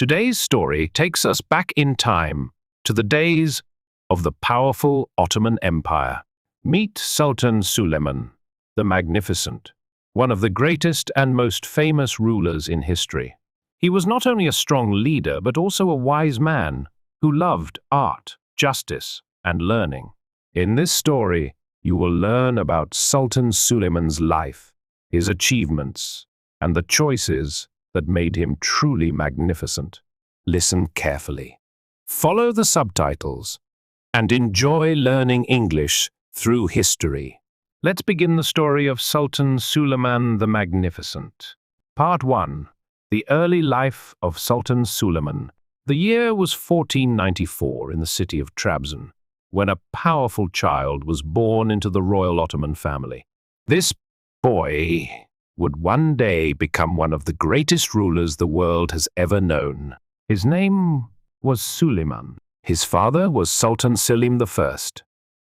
Today's story takes us back in time to the days of the powerful Ottoman Empire. Meet Sultan Suleiman the Magnificent, one of the greatest and most famous rulers in history. He was not only a strong leader, but also a wise man who loved art, justice, and learning. In this story, you will learn about Sultan Suleiman's life, his achievements, and the choices that made him truly magnificent. Listen carefully. Follow the subtitles and enjoy learning English through history. Let's begin the story of Sultan Suleiman the Magnificent. Part 1. The early life of Sultan Suleiman. The year was 1494 in the city of Trabzon, when a powerful child was born into the royal Ottoman family. This boy would one day become one of the greatest rulers the world has ever known. His name was Suleiman. His father was Sultan Selim I,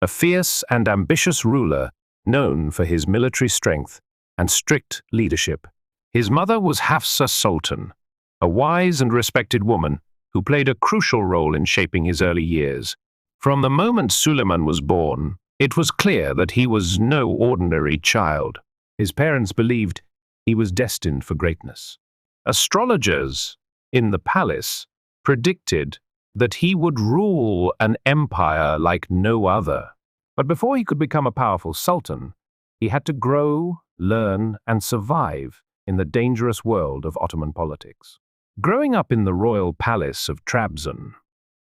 a fierce and ambitious ruler known for his military strength and strict leadership. His mother was Hafsa Sultan, a wise and respected woman who played a crucial role in shaping his early years. From the moment Suleiman was born, it was clear that he was no ordinary child. His parents believed he was destined for greatness. Astrologers in the palace predicted that he would rule an empire like no other. But before he could become a powerful sultan, he had to grow, learn, and survive in the dangerous world of Ottoman politics. Growing up in the royal palace of Trabzon,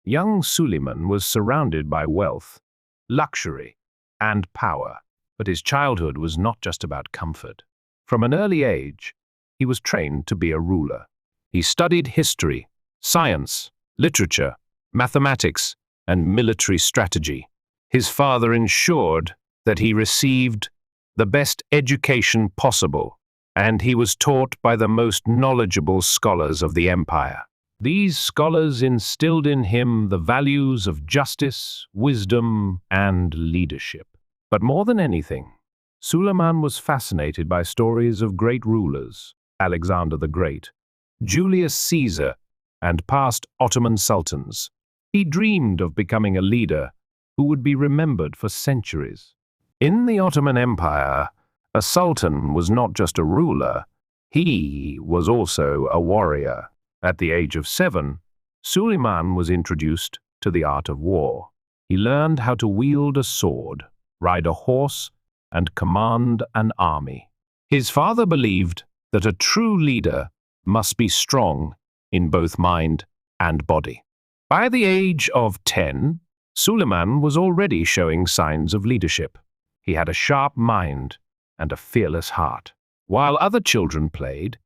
young Suleiman was surrounded by wealth, luxury, and power. But his childhood was not just about comfort. From an early age, he was trained to be a ruler. He studied history, science, literature, mathematics, and military strategy. His father ensured that he received the best education possible, and he was taught by the most knowledgeable scholars of the empire. These scholars instilled in him the values of justice, wisdom, and leadership. But more than anything, Suleiman was fascinated by stories of great rulers, Alexander the Great, Julius Caesar, and past Ottoman sultans. He dreamed of becoming a leader who would be remembered for centuries. In the Ottoman Empire, a sultan was not just a ruler, he was also a warrior. At the age of 7, Suleiman was introduced to the art of war. He learned how to wield a sword, ride a horse, and command an army. His father believed that a true leader must be strong in both mind and body. By the age of 10, Suleiman was already showing signs of leadership. He had a sharp mind and a fearless heart. While other children played,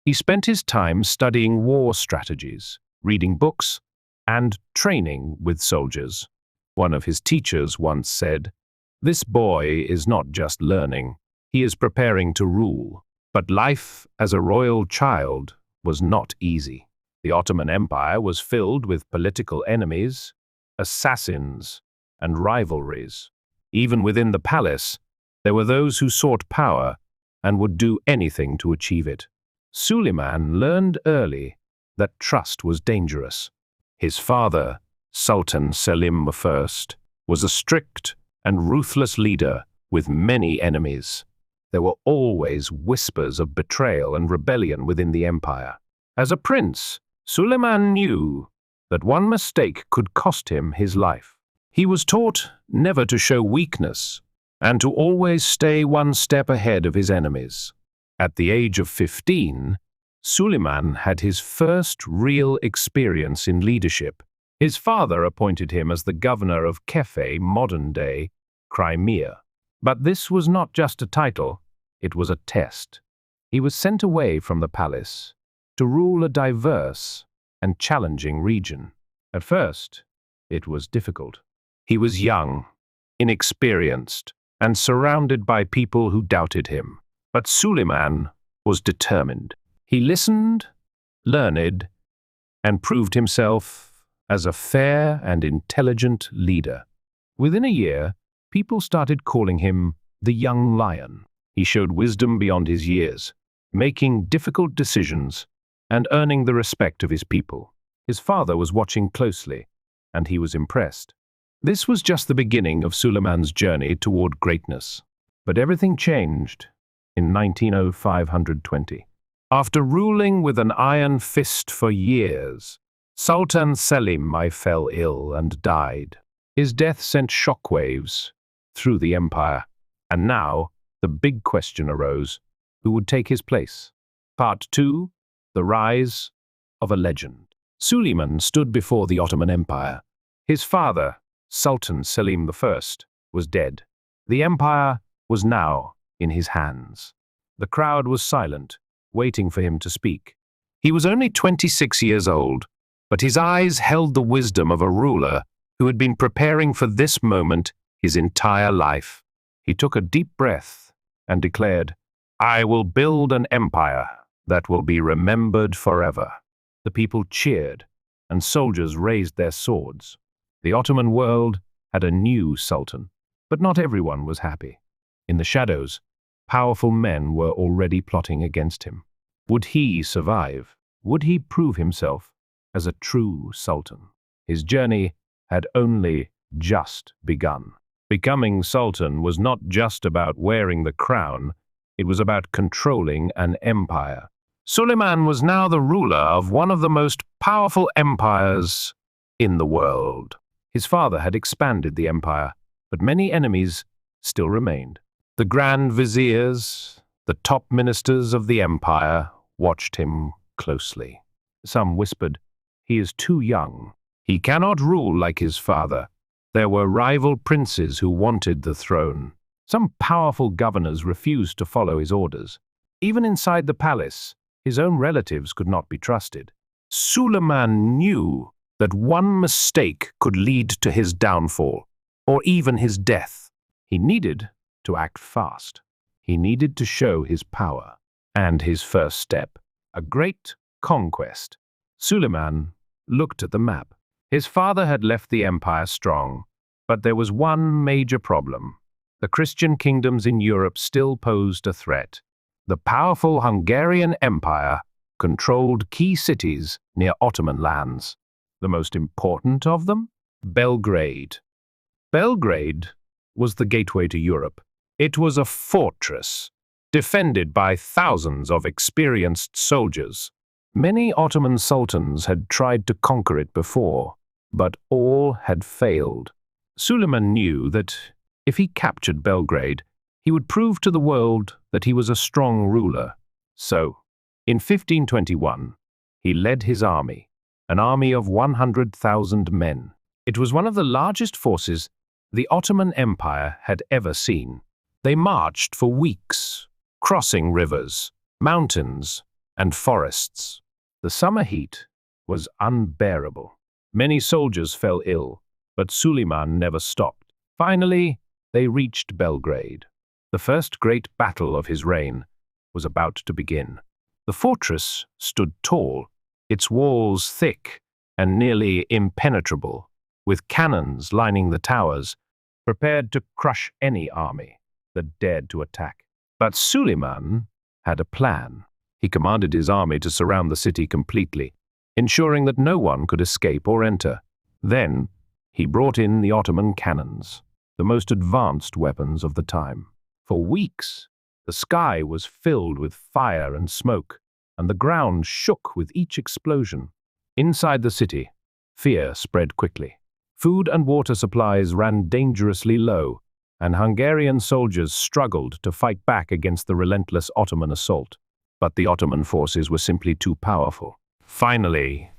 he spent his time studying war strategies, reading books, and training with soldiers. One of his teachers once said, "This boy is not just learning, he is preparing to rule." But life as a royal child was not easy. The Ottoman Empire was filled with political enemies, assassins, and rivalries. Even within the palace, there were those who sought power and would do anything to achieve it. Suleiman learned early that trust was dangerous. His father, Sultan Selim I, was a strict and ruthless leader with many enemies. There were always whispers of betrayal and rebellion within the empire. As a prince, Suleiman knew that one mistake could cost him his life. He was taught never to show weakness and to always stay one step ahead of his enemies. At the age of 15, Suleiman had his first real experience in leadership. His father appointed him as the governor of Kefe, modern-day Crimea. But this was not just a title, it was a test. He was sent away from the palace to rule a diverse and challenging region. At first, it was difficult. He was young, inexperienced, and surrounded by people who doubted him. But Suleiman was determined. He listened, learned, and proved himself as a fair and intelligent leader. Within a year, people started calling him the young lion. He showed wisdom beyond his years, making difficult decisions and earning the respect of his people. His father was watching closely, and he was impressed. This was just the beginning of Suleiman's journey toward greatness. But everything changed in 1905. After ruling with an iron fist for years, Sultan Selim I fell ill and died. His death sent shockwaves through the empire, and now the big question arose: who would take his place? Part 2: The Rise of a Legend. Suleiman stood before the Ottoman Empire. His father, Sultan Selim I, was dead. The empire was now in his hands. The crowd was silent, waiting for him to speak. He was only 26 years old, but his eyes held the wisdom of a ruler who had been preparing for this moment his entire life. He took a deep breath and declared, "I will build an empire that will be remembered forever." The people cheered, and soldiers raised their swords. The Ottoman world had a new sultan, but not everyone was happy. In the shadows, powerful men were already plotting against him. Would he survive? Would he prove himself as a true sultan? His journey had only just begun. Becoming sultan was not just about wearing the crown, it was about controlling an empire. Suleiman was now the ruler of one of the most powerful empires in the world. His father had expanded the empire, but many enemies still remained. The grand viziers, the top ministers of the empire, watched him closely. Some whispered, "He is too young. He cannot rule like his father." There were rival princes who wanted the throne. Some powerful governors refused to follow his orders. Even inside the palace, his own relatives could not be trusted. Suleiman knew that one mistake could lead to his downfall, or even his death. He needed to act fast. He needed to show his power. And his first step, a great conquest. Suleiman looked at the map. His father had left the empire strong, but there was one major problem. The Christian kingdoms in Europe still posed a threat. The powerful Hungarian Empire controlled key cities near Ottoman lands. The most important of them? Belgrade. Belgrade was the gateway to Europe. It was a fortress, defended by thousands of experienced soldiers. Many Ottoman sultans had tried to conquer it before, but all had failed. Suleiman knew that if he captured Belgrade, he would prove to the world that he was a strong ruler. So, in 1521, he led his army, an army of 100,000 men. It was one of the largest forces the Ottoman Empire had ever seen. They marched for weeks, crossing rivers, mountains, and forests. The summer heat was unbearable. Many soldiers fell ill, but Suleiman never stopped. Finally, they reached Belgrade. The first great battle of his reign was about to begin. The fortress stood tall, its walls thick and nearly impenetrable, with cannons lining the towers, prepared to crush any army that dared to attack. But Suleiman had a plan. He commanded his army to surround the city completely, ensuring that no one could escape or enter. Then, he brought in the Ottoman cannons, the most advanced weapons of the time. For weeks, the sky was filled with fire and smoke, and the ground shook with each explosion. Inside the city, fear spread quickly. Food and water supplies ran dangerously low, and Hungarian soldiers struggled to fight back against the relentless Ottoman assault. But the Ottoman forces were simply too powerful. Finally,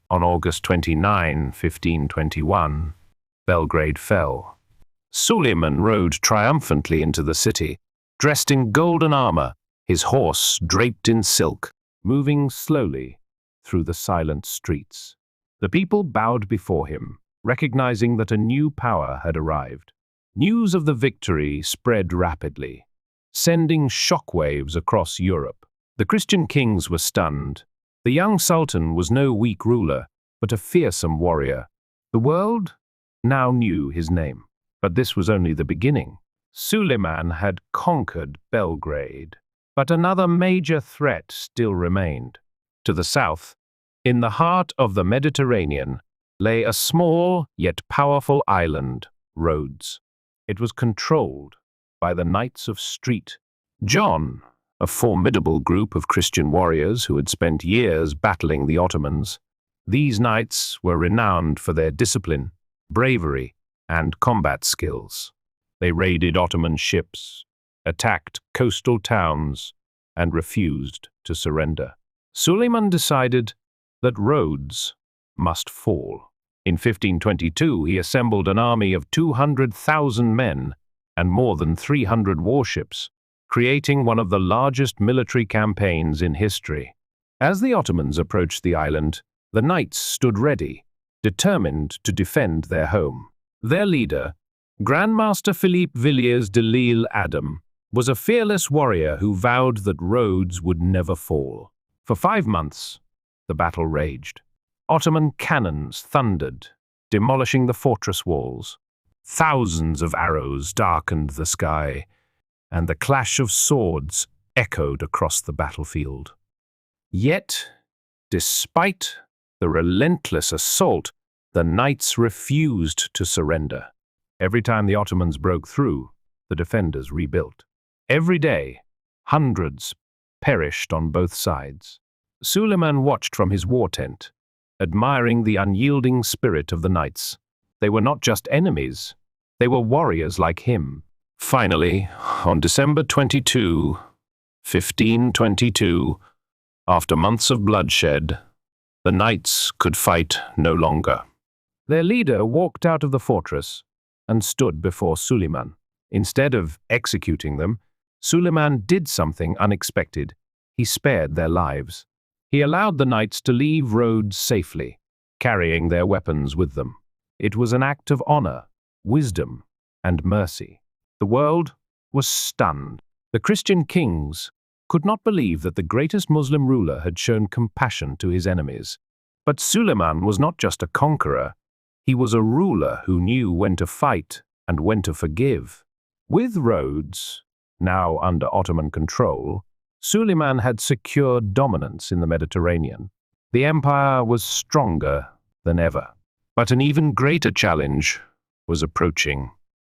on August 29, 1521, Belgrade fell. Suleiman rode triumphantly into the city, dressed in golden armor, his horse draped in silk, moving slowly through the silent streets. The people bowed before him, recognizing that a new power had arrived. News of the victory spread rapidly, sending shockwaves across Europe. The Christian kings were stunned. The young sultan was no weak ruler, but a fearsome warrior. The world now knew his name. But this was only the beginning. Suleiman had conquered Belgrade, but another major threat still remained. To the south, In the heart of the Mediterranean lay a small yet powerful island, Rhodes. It was controlled by the Knights of Street. John, a formidable group of Christian warriors who had spent years battling the Ottomans. These knights were renowned for their discipline, bravery, and combat skills. They raided Ottoman ships, attacked coastal towns, and refused to surrender. Suleiman decided that Rhodes must fall. In 1522, he assembled an army of 200,000 men and more than 300 warships, creating one of the largest military campaigns in history. As the Ottomans approached the island, the knights stood ready, determined to defend their home. Their leader, Grandmaster Philippe Villiers de l'Isle Adam, was a fearless warrior who vowed that Rhodes would never fall. For 5 months, the battle raged. Ottoman cannons thundered, demolishing the fortress walls. Thousands of arrows darkened the sky, and the clash of swords echoed across the battlefield. Yet, despite the relentless assault, the knights refused to surrender. Every time the Ottomans broke through, the defenders rebuilt. Every day, hundreds perished on both sides. Suleiman watched from his war tent, admiring the unyielding spirit of the knights. They were not just enemies, they were warriors like him. Finally, on December 22, 1522, after months of bloodshed, the knights could fight no longer. Their leader walked out of the fortress and stood before Suleiman. Instead of executing them, Suleiman did something unexpected. He spared their lives. He allowed the knights to leave Rhodes safely, carrying their weapons with them. It was an act of honor, wisdom, and mercy. The world was stunned. The Christian kings could not believe that the greatest Muslim ruler had shown compassion to his enemies. But Suleiman was not just a conqueror, he was a ruler who knew when to fight and when to forgive. With Rhodes, now under Ottoman control, Suleiman had secured dominance in the Mediterranean. The empire was stronger than ever. But an even greater challenge was approaching,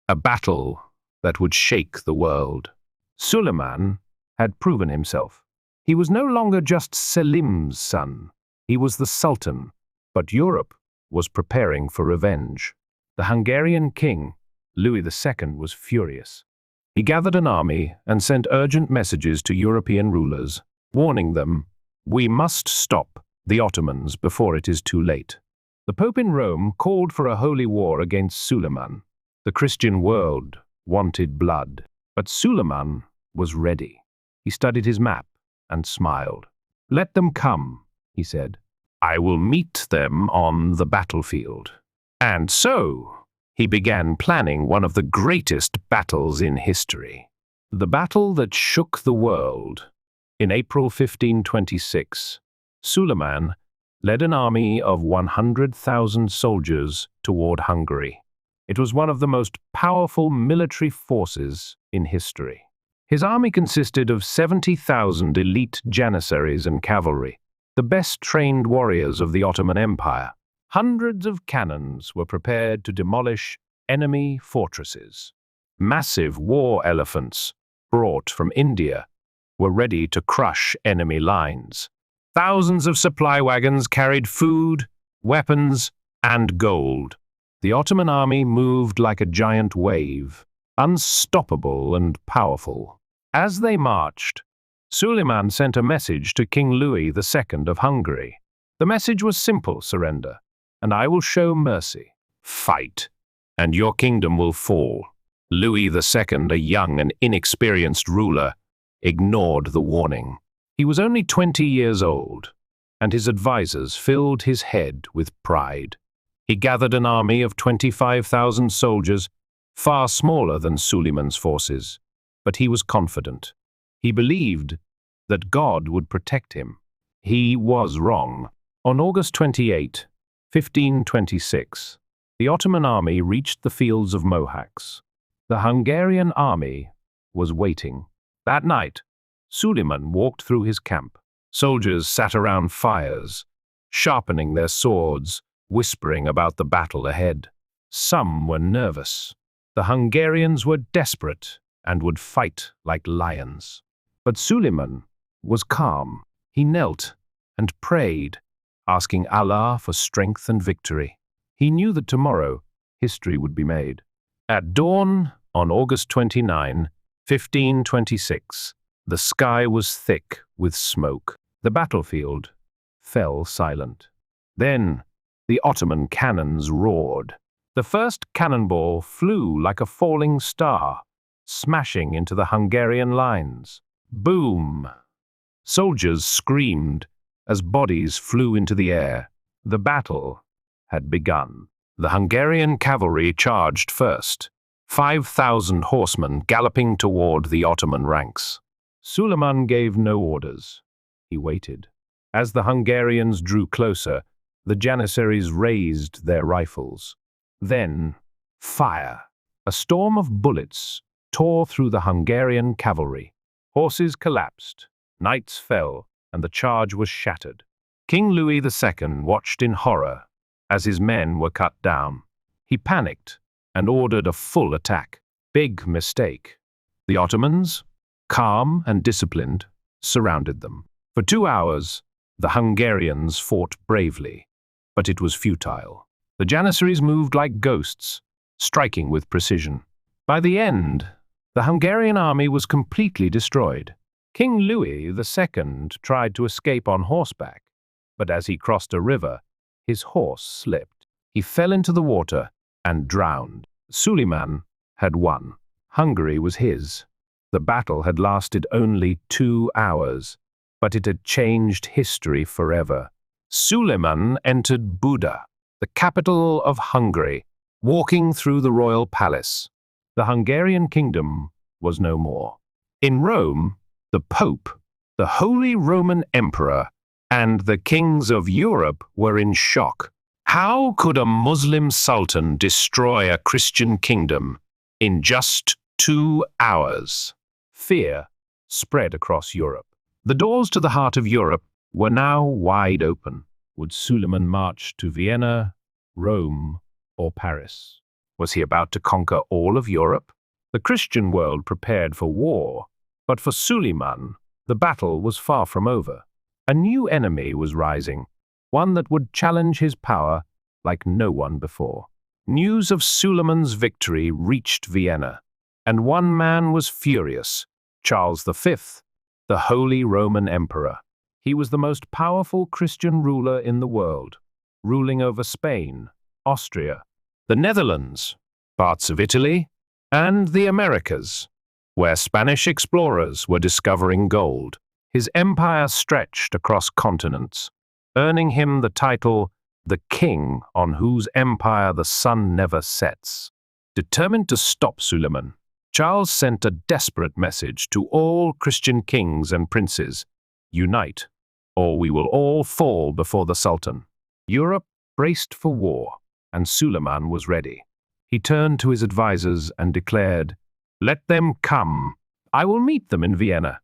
a battle that would shake the world. Suleiman had proven himself. He was no longer just Selim's son. He was the Sultan, but Europe was preparing for revenge. The Hungarian king, Louis II, was furious. He gathered an army and sent urgent messages to European rulers, warning them, "We must stop the Ottomans before it is too late." The Pope in Rome called for a holy war against Suleiman. The Christian world wanted blood, but Suleiman was ready. He studied his map and smiled. "Let them come," he said. "I will meet them on the battlefield." And so, he began planning one of the greatest battles in history. The battle that shook the world. In April 1526, Suleiman led an army of 100,000 soldiers toward Hungary. It was one of the most powerful military forces in history. His army consisted of 70,000 elite janissaries and cavalry, the best-trained warriors of the Ottoman Empire. Hundreds of cannons were prepared to demolish enemy fortresses. Massive war elephants, brought from India, were ready to crush enemy lines. Thousands of supply wagons carried food, weapons, and gold. The Ottoman army moved like a giant wave, unstoppable and powerful. As they marched, Suleiman sent a message to King Louis II of Hungary. The message was simple: surrender, and I will show mercy. Fight, and your kingdom will fall. Louis II, a young and inexperienced ruler, ignored the warning. He was only 20 years old, and his advisors filled his head with pride. He gathered an army of 25,000 soldiers, far smaller than Suleiman's forces, but he was confident. He believed that God would protect him. He was wrong. On August 28, 1526, the Ottoman army reached the fields of Mohacs. The Hungarian army was waiting. That night, Suleiman walked through his camp. Soldiers sat around fires, sharpening their swords, whispering about the battle ahead. Some were nervous. The Hungarians were desperate and would fight like lions. But Suleiman was calm. He knelt and prayed, asking Allah for strength and victory. He knew that tomorrow history would be made. At dawn on August 29, 1526, the sky was thick with smoke. The battlefield fell silent. Then the Ottoman cannons roared. The first cannonball flew like a falling star, smashing into the Hungarian lines. Boom! Soldiers screamed as bodies flew into the air. The battle had begun. The Hungarian cavalry charged first, 5,000 horsemen galloping toward the Ottoman ranks. Suleiman gave no orders. He waited. As the Hungarians drew closer, the Janissaries raised their rifles. Then, fire. A storm of bullets tore through the Hungarian cavalry. Horses collapsed, knights fell, and the charge was shattered. King Louis II watched in horror as his men were cut down. He panicked and ordered a full attack. Big mistake. The Ottomans, calm and disciplined, surrounded them. For 2 hours, the Hungarians fought bravely, but it was futile. The Janissaries moved like ghosts, striking with precision. By the end, the Hungarian army was completely destroyed. King Louis II tried to escape on horseback, but as he crossed a river, his horse slipped. He fell into the water and drowned. Suleiman had won. Hungary was his. The battle had lasted only 2 hours, but it had changed history forever. Suleiman entered Buda, the capital of Hungary, walking through the royal palace. The Hungarian kingdom was no more. In Rome, the Pope, the Holy Roman Emperor, and the kings of Europe were in shock. How could a Muslim sultan destroy a Christian kingdom in just 2 hours? Fear spread across Europe. The doors to the heart of Europe were now wide open. Would Suleiman march to Vienna, Rome, or Paris? Was he about to conquer all of Europe? The Christian world prepared for war, but for Suleiman, the battle was far from over. A new enemy was rising, one that would challenge his power like no one before. News of Suleiman's victory reached Vienna, and one man was furious: Charles V, the Holy Roman Emperor. He was the most powerful Christian ruler in the world, ruling over Spain, Austria, the Netherlands, parts of Italy, and the Americas, where Spanish explorers were discovering gold. His empire stretched across continents, earning him the title the king on whose empire the sun never sets. Determined to stop Suleiman, Charles sent a desperate message to all Christian kings and princes: unite, or we will all fall before the Sultan. Europe braced for war, and Suleiman was ready. He turned to his advisors and declared, "Let them come. I will meet them in Vienna."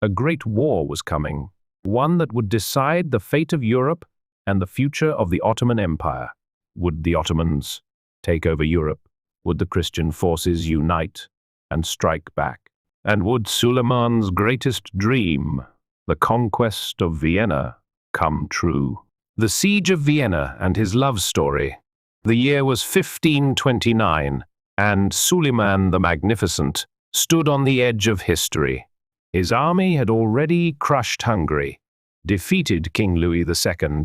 A great war was coming, one that would decide the fate of Europe and the future of the Ottoman Empire. Would the Ottomans take over Europe? Would the Christian forces unite and strike back? And would Suleiman's greatest dream, the conquest of Vienna, come true? The Siege of Vienna and his love story. The year was 1529, and Suleiman the Magnificent stood on the edge of history. His army had already crushed Hungary, defeated King Louis II,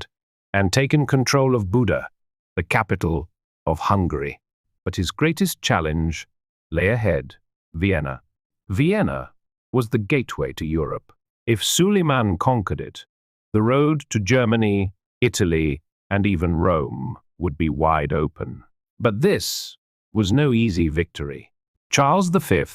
and taken control of Buda, the capital of Hungary. But his greatest challenge lay ahead: Vienna. Vienna was the gateway to Europe. If Suleiman conquered it, the road to Germany, Italy, and even Rome would be wide open. But this was no easy victory. Charles V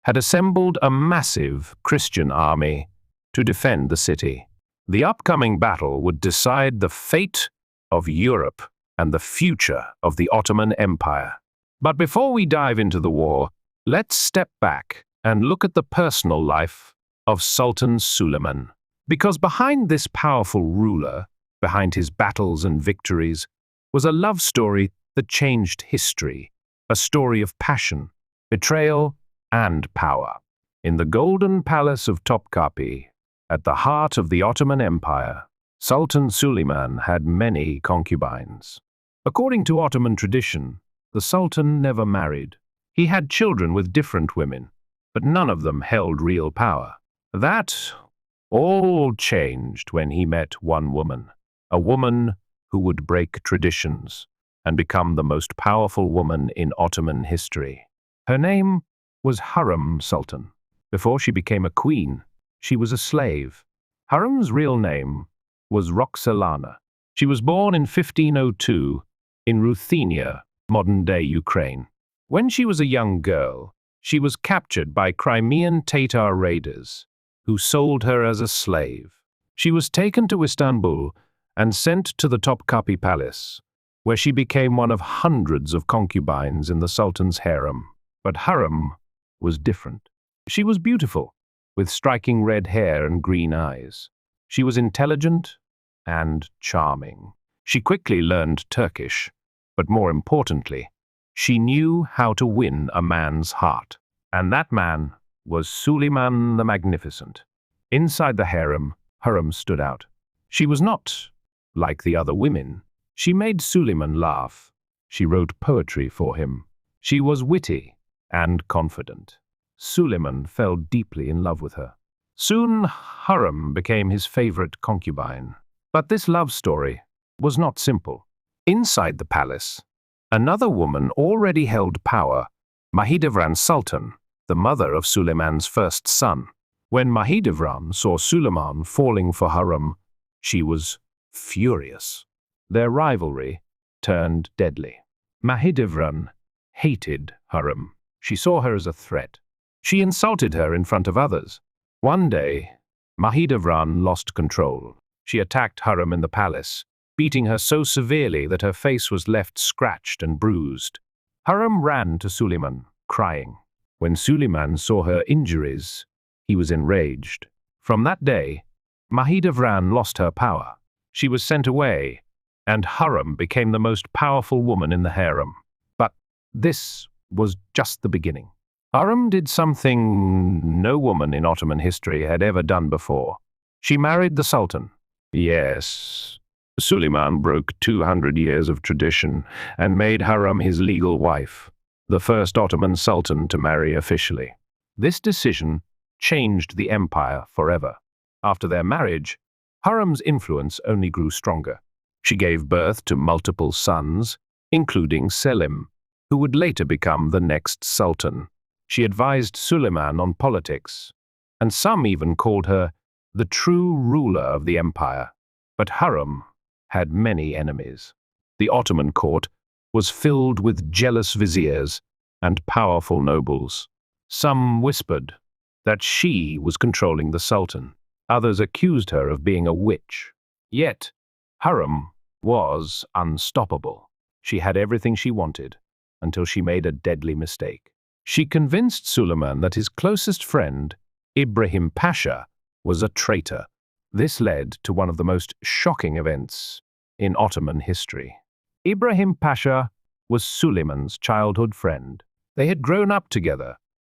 had assembled a massive Christian army to defend the city. The upcoming battle would decide the fate of Europe and the future of the Ottoman Empire. But before we dive into the war, let's step back and look at the personal life of Sultan Suleiman. Because behind this powerful ruler, behind his battles and victories was a love story that changed history, a story of passion, betrayal, and power. In the golden palace of Topkapi, at the heart of the Ottoman Empire, Sultan Suleiman had many concubines. According to Ottoman tradition, the Sultan never married. He had children with different women, but none of them held real power. That all changed when he met one woman, a woman who would break traditions and become the most powerful woman in Ottoman history. Her name was Hurrem Sultan. Before she became a queen, she was a slave. Hurrem's real name was Roxolana. She was born in 1502 in Ruthenia, modern-day Ukraine. When she was a young girl, she was captured by Crimean Tatar raiders, who sold her as a slave. She was taken to Istanbul and sent to the Topkapi Palace, where she became one of hundreds of concubines in the Sultan's harem. But Hurrem was different. She was beautiful, with striking red hair and green eyes. She was intelligent and charming. She quickly learned Turkish, but more importantly, she knew how to win a man's heart. And that man was Suleiman the Magnificent. Inside the harem, Hurrem stood out. She was not like the other women. She made Suleiman laugh. She wrote poetry for him. She was witty and confident. Suleiman fell deeply in love with her. Soon, Hurrem became his favorite concubine. But this love story was not simple. Inside the palace, another woman already held power, Mahidevran Sultan, the mother of Suleiman's first son. When Mahidevran saw Suleiman falling for Hurrem, she was furious. Their rivalry turned deadly. Mahidevran hated Hurrem. She saw her as a threat. She insulted her in front of others. One day, Mahidevran lost control. She attacked Hurrem in the palace, beating her so severely that her face was left scratched and bruised. Hurrem ran to Suleiman, crying. When Suleiman saw her injuries, he was enraged. From that day, Mahidevran lost her power. She was sent away, and Hurrem became the most powerful woman in the harem. But this was just the beginning. Hurrem did something no woman in Ottoman history had ever done before. She married the Sultan. Yes, Suleiman broke 200 years of tradition and made Hurrem his legal wife, the first Ottoman Sultan to marry officially. This decision changed the empire forever. After their marriage, Hurrem's influence only grew stronger. She gave birth to multiple sons, including Selim, who would later become the next Sultan. She advised Suleiman on politics, and some even called her the true ruler of the empire. But Hurrem had many enemies. The Ottoman court was filled with jealous viziers and powerful nobles. Some whispered that she was controlling the Sultan. Others accused her of being a witch. Yet, Hurrem was unstoppable. She had everything she wanted, until she made a deadly mistake. She convinced Suleiman that his closest friend, Ibrahim Pasha, was a traitor. This led to one of the most shocking events in Ottoman history. Ibrahim Pasha was Suleiman's childhood friend. They had grown up together,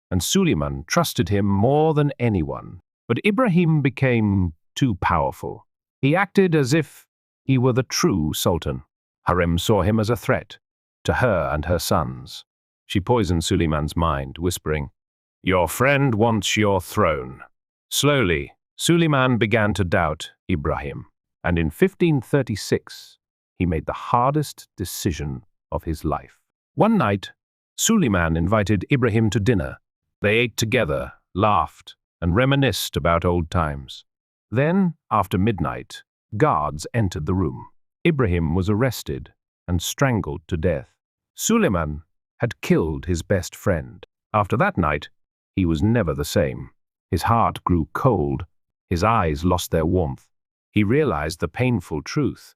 and Suleiman trusted him more than anyone. But Ibrahim became too powerful. He acted as if he were the true Sultan. Hurrem saw him as a threat to her and her sons. She poisoned Suleiman's mind, whispering, "Your friend wants your throne." Slowly, Suleiman began to doubt Ibrahim, and in 1536, he made the hardest decision of his life. One night, Suleiman invited Ibrahim to dinner. They ate together, laughed, and reminisced about old times. Then, after midnight, guards entered the room. Ibrahim was arrested and strangled to death. Suleiman had killed his best friend. After that night, he was never the same. His heart grew cold. His eyes lost their warmth. He realized the painful truth.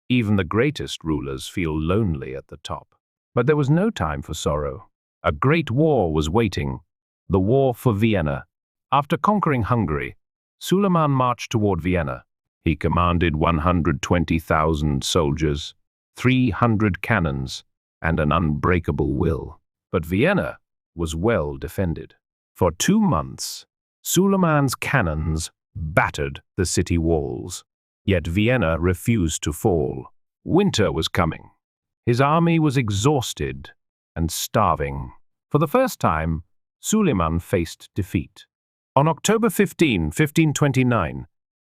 Even the greatest rulers feel lonely at the top. But there was no time for sorrow. A great war was waiting, the war for Vienna. After conquering Hungary, Suleiman marched toward Vienna. He commanded 120,000 soldiers, 300 cannons, and an unbreakable will. But Vienna was well defended. For 2 months, Suleiman's cannons battered the city walls. Yet Vienna refused to fall. Winter was coming. His army was exhausted and starving. For the first time, Suleiman faced defeat. On October 15, 1529,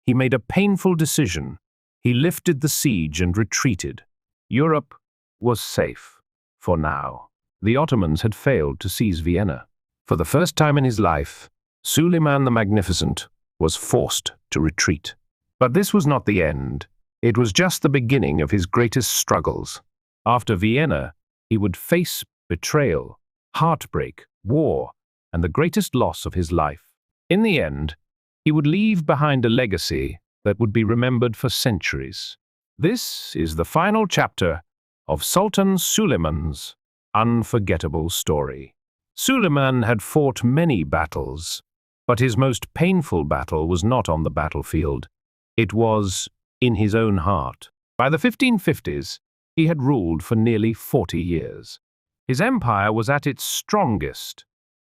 he made a painful decision. He lifted the siege and retreated. Europe was safe for now. The Ottomans had failed to seize Vienna. For the first time in his life, Suleiman the Magnificent was forced to retreat. But this was not the end. It was just the beginning of his greatest struggles. After Vienna, he would face betrayal, heartbreak, war, and the greatest loss of his life. In the end, he would leave behind a legacy that would be remembered for centuries. This is the final chapter of Sultan Suleiman's unforgettable story. Suleiman had fought many battles, but his most painful battle was not on the battlefield. It was in his own heart. By the 1550s, he had ruled for nearly 40 years. His empire was at its strongest,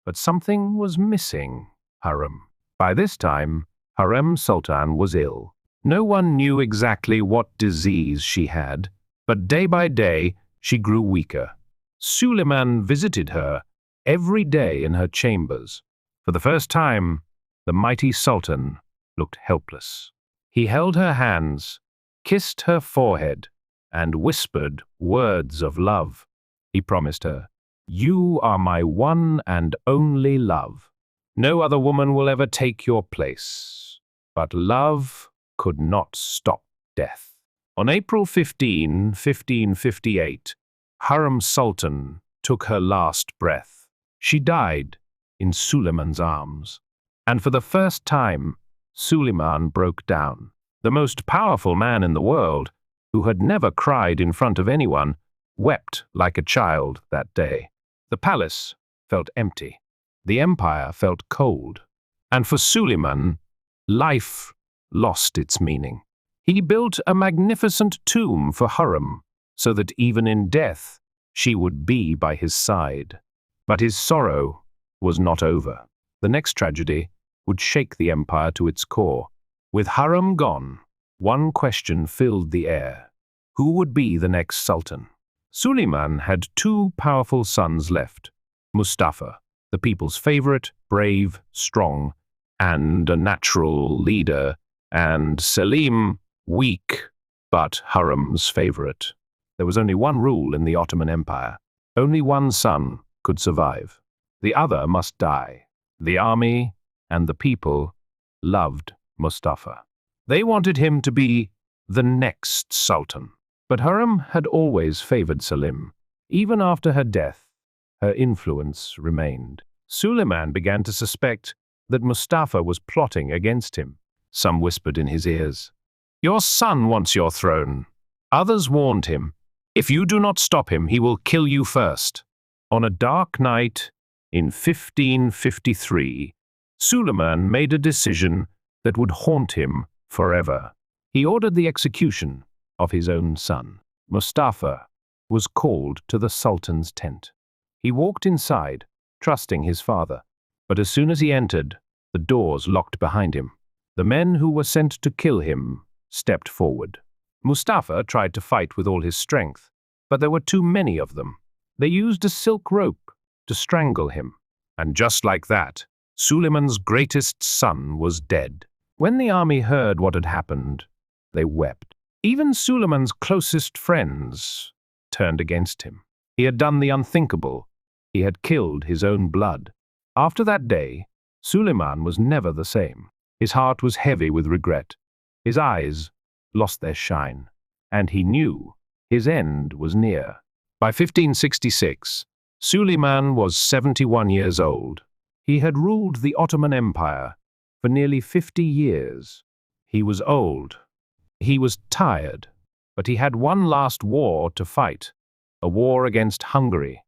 but something was missing. Hurrem. By this time, Hurrem Sultan was ill. No one knew exactly what disease she had, but day by day she grew weaker. Suleiman visited her every day in her chambers. For the first time, the mighty Sultan looked helpless. He held her hands, kissed her forehead, and whispered words of love. He promised her, "You are my one and only love. No other woman will ever take your place." But love could not stop death. On April 15, 1558, Hurrem Sultan took her last breath. She died in Suleiman's arms. And for the first time, Suleiman broke down. The most powerful man in the world, who had never cried in front of anyone, wept like a child that day. The palace felt empty. The empire felt cold. And for Suleiman, life lost its meaning. He built a magnificent tomb for Hurrem, so that even in death, she would be by his side. But his sorrow was not over. The next tragedy would shake the empire to its core. With Hurrem gone, one question filled the air. Who would be the next sultan? Suleiman had 2 powerful sons left. Mustafa, the people's favorite, brave, strong, and a natural leader, and Selim, weak, but Hurrem's favorite. There was only one rule in the Ottoman Empire. Only one son could survive. The other must die. The army and the people loved Mustafa. They wanted him to be the next sultan. But Hurrem had always favored Selim. Even after her death, her influence remained. Suleiman began to suspect that Mustafa was plotting against him. Some whispered in his ears, "Your son wants your throne." Others warned him, "If you do not stop him, he will kill you first." On a dark night in 1553, Suleiman made a decision that would haunt him forever. He ordered the execution of his own son. Mustafa was called to the Sultan's tent. He walked inside, trusting his father. But as soon as he entered, the doors locked behind him. The men who were sent to kill him stepped forward. Mustafa tried to fight with all his strength, but there were too many of them. They used a silk rope to strangle him. And just like that, Suleiman's greatest son was dead. When the army heard what had happened, they wept. Even Suleiman's closest friends turned against him. He had done the unthinkable. He had killed his own blood. After that day, Suleiman was never the same. His heart was heavy with regret. His eyes lost their shine, and he knew his end was near. By 1566, Suleiman was 71 years old. He had ruled the Ottoman Empire for nearly 50 years. He was old. He was tired, but he had one last war to fight, a war against Hungary.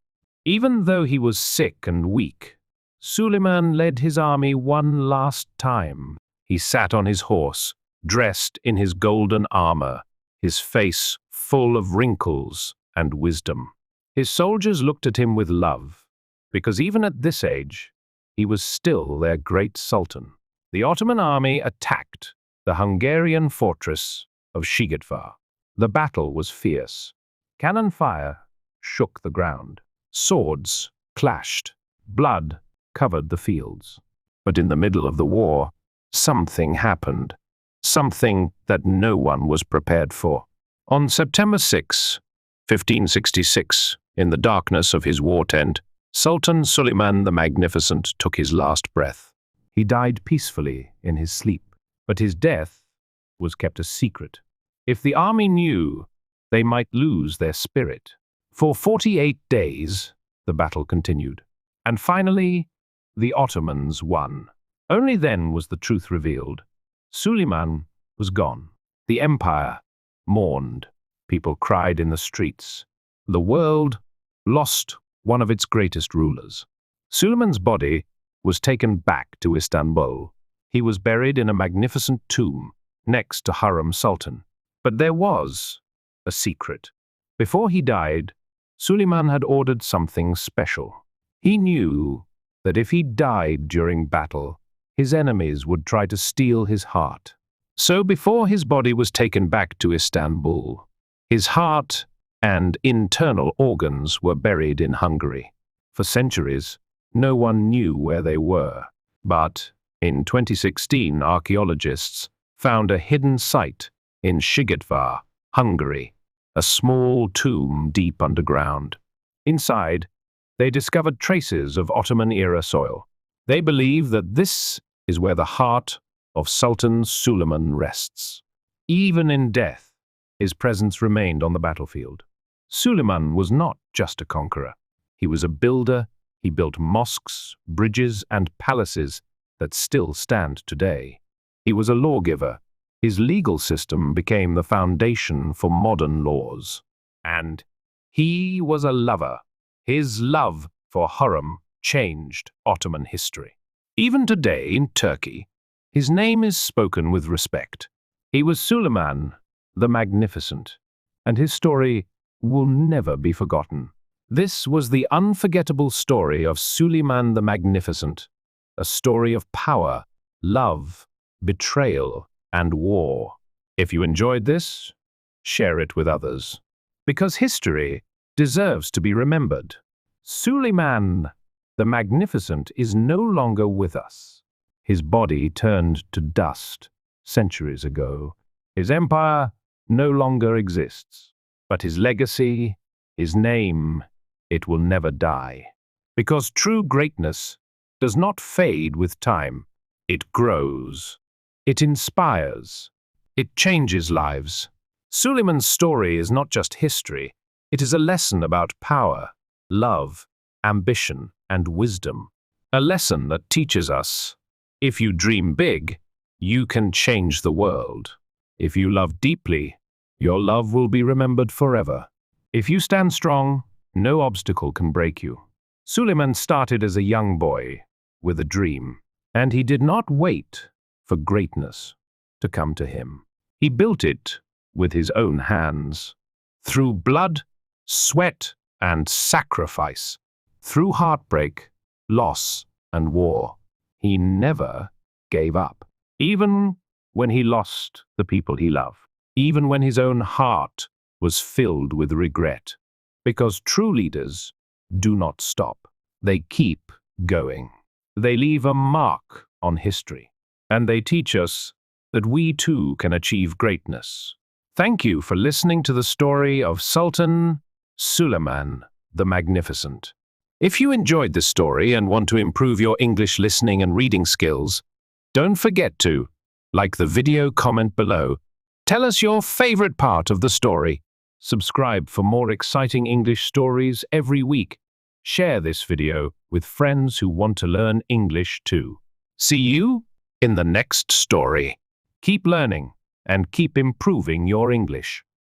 Even though he was sick and weak, Suleiman led his army one last time. He sat on his horse, dressed in his golden armor, his face full of wrinkles and wisdom. His soldiers looked at him with love, because even at this age, he was still their great sultan. The Ottoman army attacked the Hungarian fortress of Szigetvar. The battle was fierce. Cannon fire shook the ground. Swords clashed. Blood covered the fields. But in the middle of the war, something happened. Something that no one was prepared for. On September 6, 1566, in the darkness of his war tent, Sultan Suleiman the Magnificent took his last breath. He died peacefully in his sleep, but his death was kept a secret. If the army knew, they might lose their spirit. For 48 days, the battle continued, and finally, the Ottomans won. Only then was the truth revealed. Suleiman was gone. The empire mourned. People cried in the streets. The world lost one of its greatest rulers. Suleiman's body was taken back to Istanbul. He was buried in a magnificent tomb next to Hurrem Sultan. But there was a secret. Before he died, Suleiman had ordered something special. He knew that if he died during battle, his enemies would try to steal his heart. So before his body was taken back to Istanbul, his heart and internal organs were buried in Hungary. For centuries, no one knew where they were. But in 2016, archaeologists found a hidden site in Szigetvar, Hungary, a small tomb deep underground. Inside, they discovered traces of Ottoman-era soil. They believe that this is where the heart of Sultan Suleiman rests. Even in death, his presence remained on the battlefield. Suleiman was not just a conqueror. He was a builder. He built mosques, bridges, and palaces that still stand today. He was a lawgiver. His legal system became the foundation for modern laws. And he was a lover. His love for Hurrem changed Ottoman history. Even today in Turkey, his name is spoken with respect. He was Suleiman the Magnificent, and his story will never be forgotten. This was the unforgettable story of Suleiman the Magnificent, a story of power, love, betrayal, and war. If you enjoyed this, share it with others, because history deserves to be remembered. Suleiman the Magnificent is no longer with us. His body turned to dust centuries ago. His empire no longer exists, but his legacy, his name, it will never die. Because true greatness does not fade with time. It grows. It inspires. It changes lives. Suleiman's story is not just history. It is a lesson about power, love, ambition, and wisdom. A lesson that teaches us, if you dream big, you can change the world. If you love deeply, your love will be remembered forever. If you stand strong, no obstacle can break you. Suleiman started as a young boy with a dream, and he did not wait for greatness to come to him. He built it with his own hands, through blood, sweat, and sacrifice, through heartbreak, loss, and war. He never gave up, even when he lost the people he loved, even when his own heart was filled with regret. Because true leaders do not stop. They keep going. They leave a mark on history, and they teach us that we too can achieve greatness. Thank you for listening to the story of Sultan Suleiman the Magnificent. If you enjoyed this story and want to improve your English listening and reading skills, don't forget to like the video, comment below. Tell us your favorite part of the story. Subscribe for more exciting English stories every week. Share this video with friends who want to learn English too. See you in the next story. Keep learning and keep improving your English.